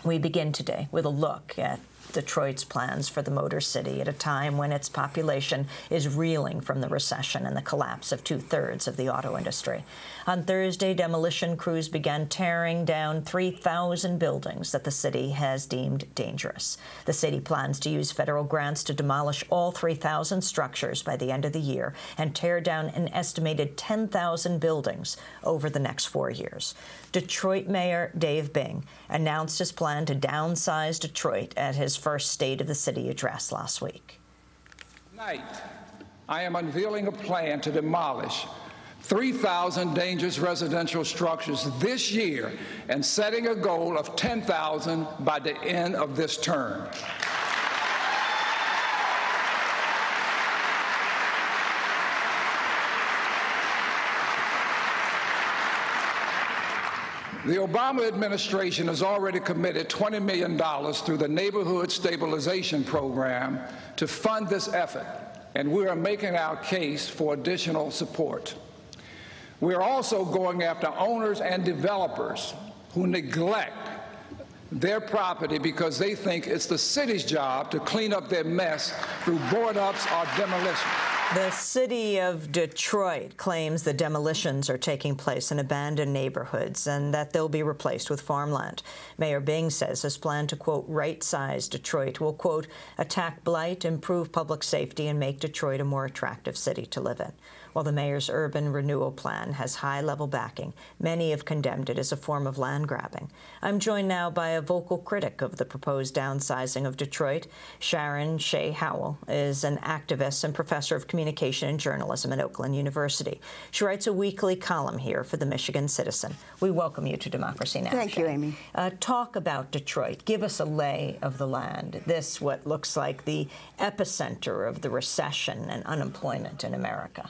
We begin today with a look at Detroit's plans for the Motor City at a time when its population is reeling from the recession and the collapse of two-thirds of the auto industry. On Thursday, demolition crews began tearing down 3,000 buildings that the city has deemed dangerous. The city plans to use federal grants to demolish all 3,000 structures by the end of the year and tear down an estimated 10,000 buildings over the next 4 years. Detroit Mayor Dave Bing announced his plan to downsize Detroit at his first State of the City address last week. Tonight, I am unveiling a plan to demolish 3,000 dangerous residential structures this year and setting a goal of 10,000 by the end of this term. The Obama administration has already committed $20 million through the Neighborhood Stabilization Program to fund this effort, and we are making our case for additional support. We are also going after owners and developers who neglect their property because they think it's the city's job to clean up their mess through board-ups or demolition. The city of Detroit claims the demolitions are taking place in abandoned neighborhoods and that they'll be replaced with farmland. Mayor Bing says his plan to, quote, right-size Detroit will, quote, attack blight, improve public safety, and make Detroit a more attractive city to live in. While the mayor's urban renewal plan has high-level backing, many have condemned it as a form of land grabbing. I'm joined now by a vocal critic of the proposed downsizing of Detroit. Sharon Shea Howell is an activist and professor of communication and journalism at Oakland University. She writes a weekly column here for the Michigan Citizen. We welcome you to Democracy Now! Thank you, Amy. Talk about Detroit. Give us a lay of the land. This, what looks like the epicenter of the recession and unemployment in America.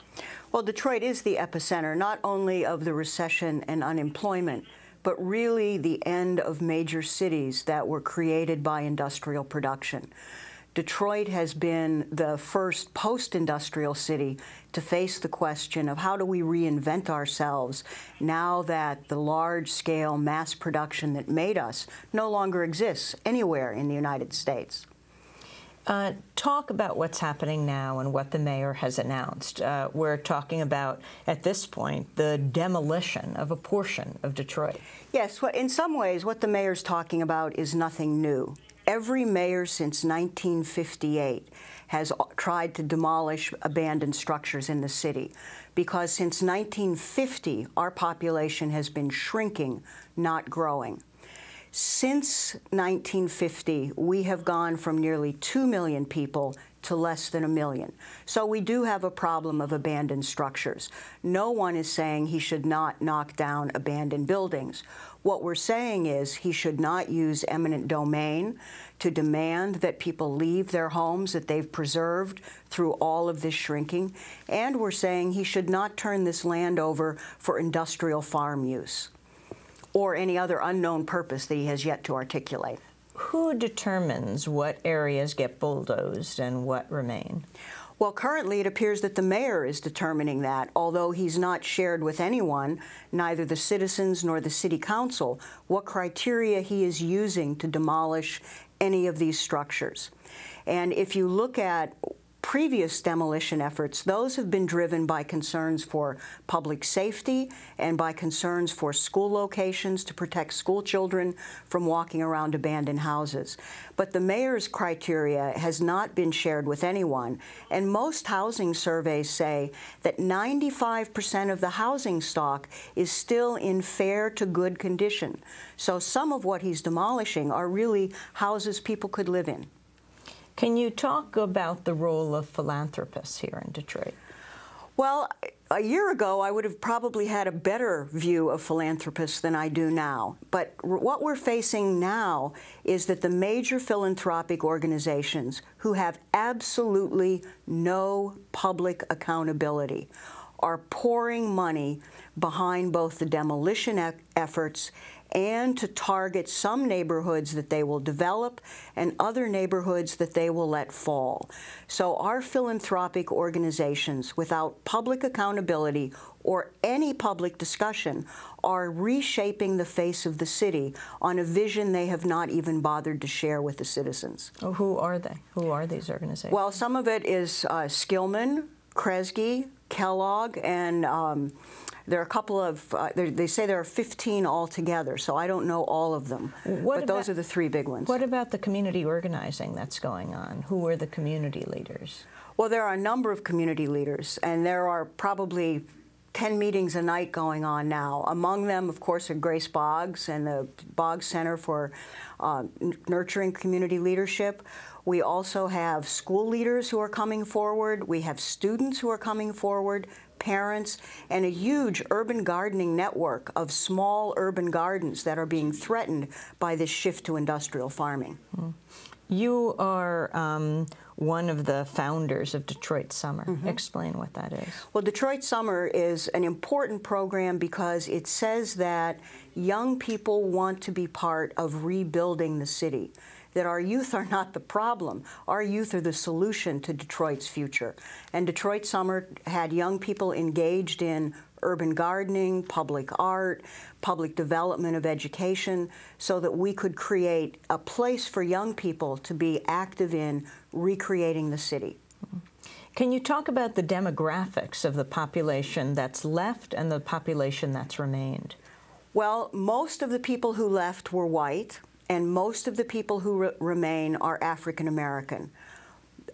Well, Detroit is the epicenter not only of the recession and unemployment, but really the end of major cities that were created by industrial production. Detroit has been the first post-industrial city to face the question of how do we reinvent ourselves now that the large-scale mass production that made us no longer exists anywhere in the United States. Talk about what's happening now and what the mayor has announced. We're talking about, at this point, the demolition of a portion of Detroit. Yes, well, in some ways, what the mayor's talking about is nothing new. Every mayor since 1958 has tried to demolish abandoned structures in the city because since 1950, our population has been shrinking, not growing. Since 1950, we have gone from nearly 2 million people to less than 1 million. So we do have a problem of abandoned structures. No one is saying he should not knock down abandoned buildings. What we're saying is he should not use eminent domain to demand that people leave their homes that they've preserved through all of this shrinking. And we're saying he should not turn this land over for industrial farm use or any other unknown purpose that he has yet to articulate. Who determines what areas get bulldozed and what remain? Well, currently it appears that the mayor is determining that, although he's not shared with anyone, neither the citizens nor the city council, what criteria he is using to demolish any of these structures. And if you look at previous demolition efforts, those have been driven by concerns for public safety and by concerns for school locations to protect school children from walking around abandoned houses. But the mayor's criteria has not been shared with anyone, and most housing surveys say that 95% of the housing stock is still in fair to good condition. So some of what he's demolishing are really houses people could live in. Can you talk about the role of philanthropists here in Detroit? Well, a year ago, I would have probably had a better view of philanthropists than I do now. But what we're facing now is that the major philanthropic organizations who have absolutely no public accountability are pouring money behind both the demolition efforts and to target some neighborhoods that they will develop and other neighborhoods that they will let fall. So our philanthropic organizations, without public accountability or any public discussion, are reshaping the face of the city on a vision they have not even bothered to share with the citizens. Oh, who are they? Who are these organizations? Well, some of it is Skillman, Kresge, Kellogg, and there are a couple of, they say there are 15 altogether, so I don't know all of them. But those are the three big ones. What about the community organizing that's going on? Who are the community leaders? Well, there are a number of community leaders, and there are probably 10 meetings a night going on now. Among them, of course, are Grace Boggs and the Boggs Center for Nurturing Community Leadership. We also have school leaders who are coming forward. We have students who are coming forward, parents, and a huge urban gardening network of small urban gardens that are being threatened by this shift to industrial farming. You are one of the founders of Detroit Summer. Explain what that is. Well, Detroit Summer is an important program because it says that young people want to be part of rebuilding the city, that our youth are not the problem. Our youth are the solution to Detroit's future. And Detroit Summer had young people engaged in urban gardening, public art, public development of education, so that we could create a place for young people to be active in recreating the city. Can you talk about the demographics of the population that's left and the population that's remained? Well, most of the people who left were white, and most of the people who remain are African American.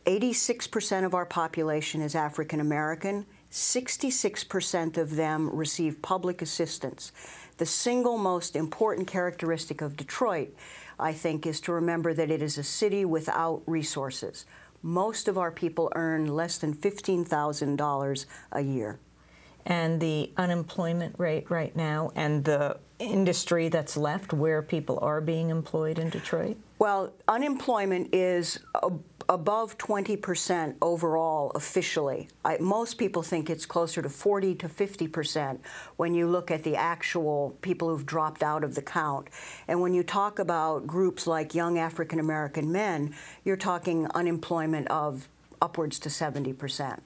86% of our population is African American. 66% of them receive public assistance. The single most important characteristic of Detroit, I think, is to remember that it is a city without resources. Most of our people earn less than $15,000 a year. And the unemployment rate right now and the industry that's left where people are being employed in Detroit? Well, unemployment is above 20% overall officially. Most people think it's closer to 40 to 50% when you look at the actual people who've dropped out of the count. And when you talk about groups like young African American men, you're talking unemployment of upwards to 70%.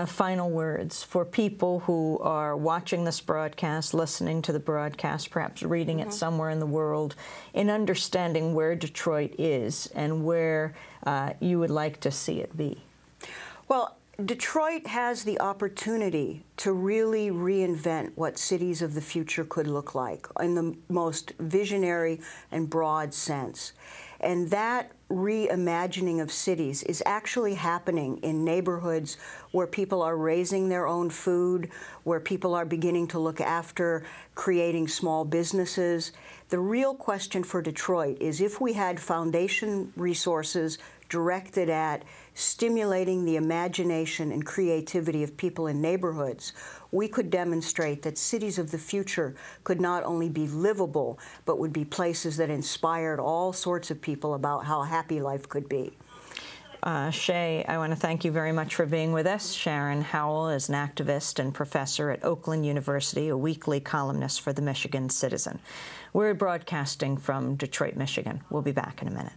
Final words for people who are watching this broadcast, listening to the broadcast, perhaps reading it somewhere in the world, in understanding where Detroit is and where you would like to see it be. Well, Detroit has the opportunity to really reinvent what cities of the future could look like in the most visionary and broad sense. And that reimagining of cities is actually happening in neighborhoods where people are raising their own food, where people are beginning to look after creating small businesses. The real question for Detroit is if we had foundation resources directed at stimulating the imagination and creativity of people in neighborhoods, we could demonstrate that cities of the future could not only be livable, but would be places that inspired all sorts of people about how happy life could be. Shay, I want to thank you very much for being with us. Sharon Howell is an activist and professor at Oakland University, a weekly columnist for the Michigan Citizen. We're broadcasting from Detroit, Michigan. We'll be back in a minute.